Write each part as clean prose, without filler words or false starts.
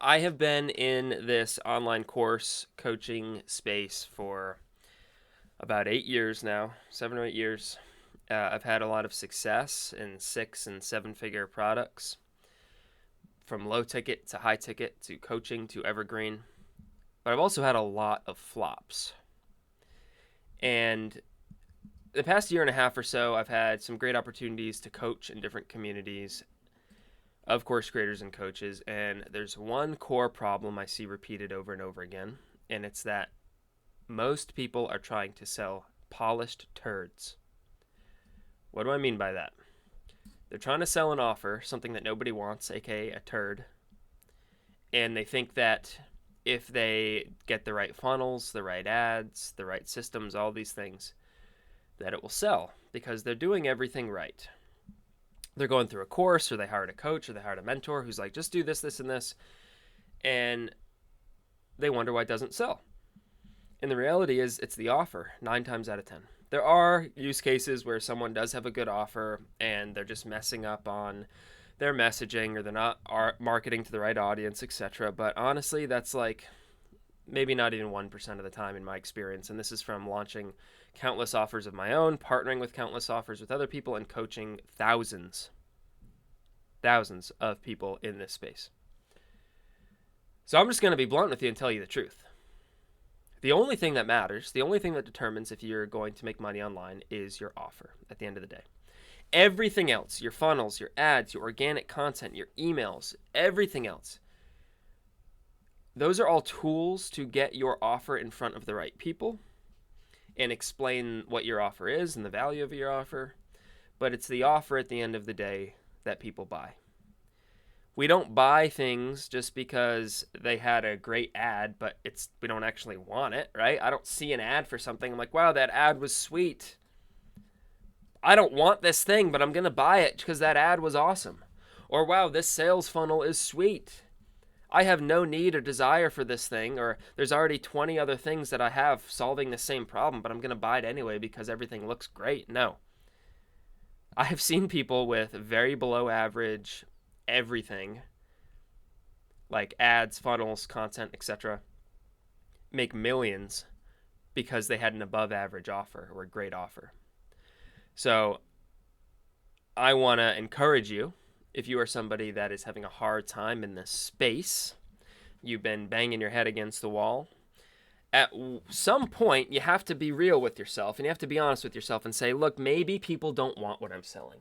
I have been in this online course coaching space for about 8 years now, 7 or 8 years. I've had a lot of success in 6 and 7 figure products, from low ticket to high ticket to coaching to evergreen. But I've also had a lot of flops. And the past year and a half or so, I've had some great opportunities to coach in different communities of course creators and coaches. And there's one core problem I see repeated over and over again, and it's that most people are trying to sell polished turds. What do I mean by that? They're trying to sell an offer, something that nobody wants, aka a turd, and they think that if they get the right funnels, the right ads, the right systems, all these things, that it will sell because they're doing everything right. They're going through a course, or they hired a coach, or they hired a mentor who's like, just do this, this, and this, and they wonder why it doesn't sell. And the reality is, it's the offer 9 times out of 10. There are use cases where someone does have a good offer and they're just messing up on their messaging, or they're not marketing to the right audience, etc. But honestly, that's like maybe not even 1% of the time in my experience. And this is from launching countless offers of my own, partnering with countless offers with other people, and coaching thousands of people in this space. So I'm just going to be blunt with you and tell you the truth. The only thing that matters, the only thing that determines if you're going to make money online, is your offer at the end of the day. Everything else, your funnels, your ads, your organic content, your emails, everything else, those are all tools to get your offer in front of the right people and explain what your offer is and the value of your offer. But it's the offer at the end of the day that people buy. We don't buy things just because they had a great ad, but we don't actually want it, right? I don't see an ad for something. I'm like, wow, that ad was sweet. I don't want this thing, but I'm going to buy it because that ad was awesome. Or, wow, this sales funnel is sweet. I have no need or desire for this thing, or there's already 20 other things that I have solving the same problem, but I'm going to buy it anyway because everything looks great. No. I have seen people with very below average everything, like ads, funnels, content, etc., make millions because they had an above average offer or a great offer. So I want to encourage you, if you are somebody that is having a hard time in this space, you've been banging your head against the wall, at some point you have to be real with yourself, and you have to be honest with yourself and say, look, maybe people don't want what I'm selling.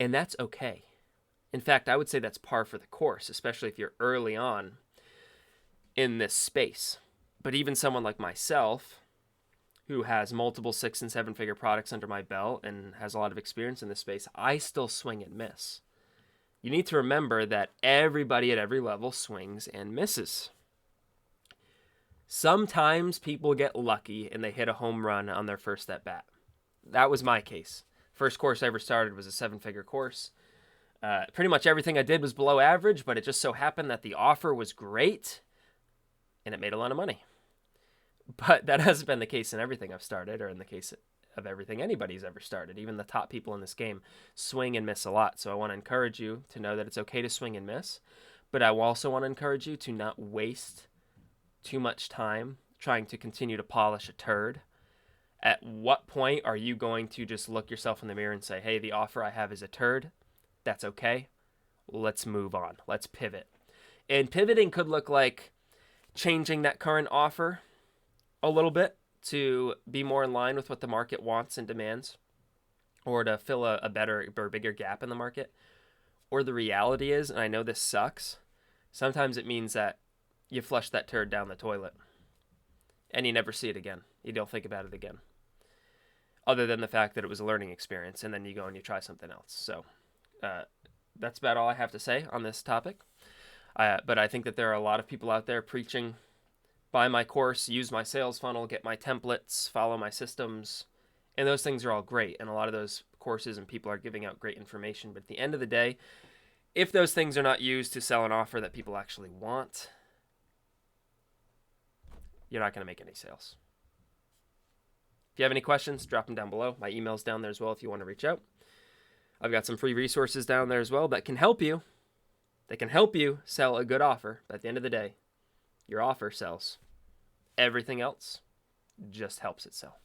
And that's okay. In fact, I would say that's par for the course, especially if you're early on in this space. But even someone like myself, who has multiple 6 and 7 figure products under my belt and has a lot of experience in this space, I still swing and miss. You need to remember that everybody at every level swings and misses. Sometimes people get lucky and they hit a home run on their first at bat. That was my case. First course I ever started was a 7-figure course. Pretty much everything I did was below average, but it just so happened that the offer was great and it made a lot of money. But that hasn't been the case in everything I've started, or in the case of everything anybody's ever started. Even the top people in this game swing and miss a lot. So I want to encourage you to know that it's okay to swing and miss, but I also want to encourage you to not waste too much time trying to continue to polish a turd. At what point are you going to just look yourself in the mirror and say, hey, the offer I have is a turd? That's okay. Let's move on. Let's pivot. And pivoting could look like changing that current offer a little bit to be more in line with what the market wants and demands, or to fill a better or bigger gap in the market. Or the reality is, and I know this sucks, sometimes it means that you flush that turd down the toilet and you never see it again. You don't think about it again, other than the fact that it was a learning experience, and then you go and you try something else. So that's about all I have to say on this topic. But I think that there are a lot of people out there preaching, buy my course, use my sales funnel, get my templates, follow my systems. And those things are all great. And a lot of those courses and people are giving out great information. But at the end of the day, if those things are not used to sell an offer that people actually want, you're not going to make any sales. If you have any questions, drop them down below. My email's down there as well if you want to reach out. I've got some free resources down there as well that can help you They can help you sell a good offer, but at the end of the day, your offer sells. Everything else just helps it sell.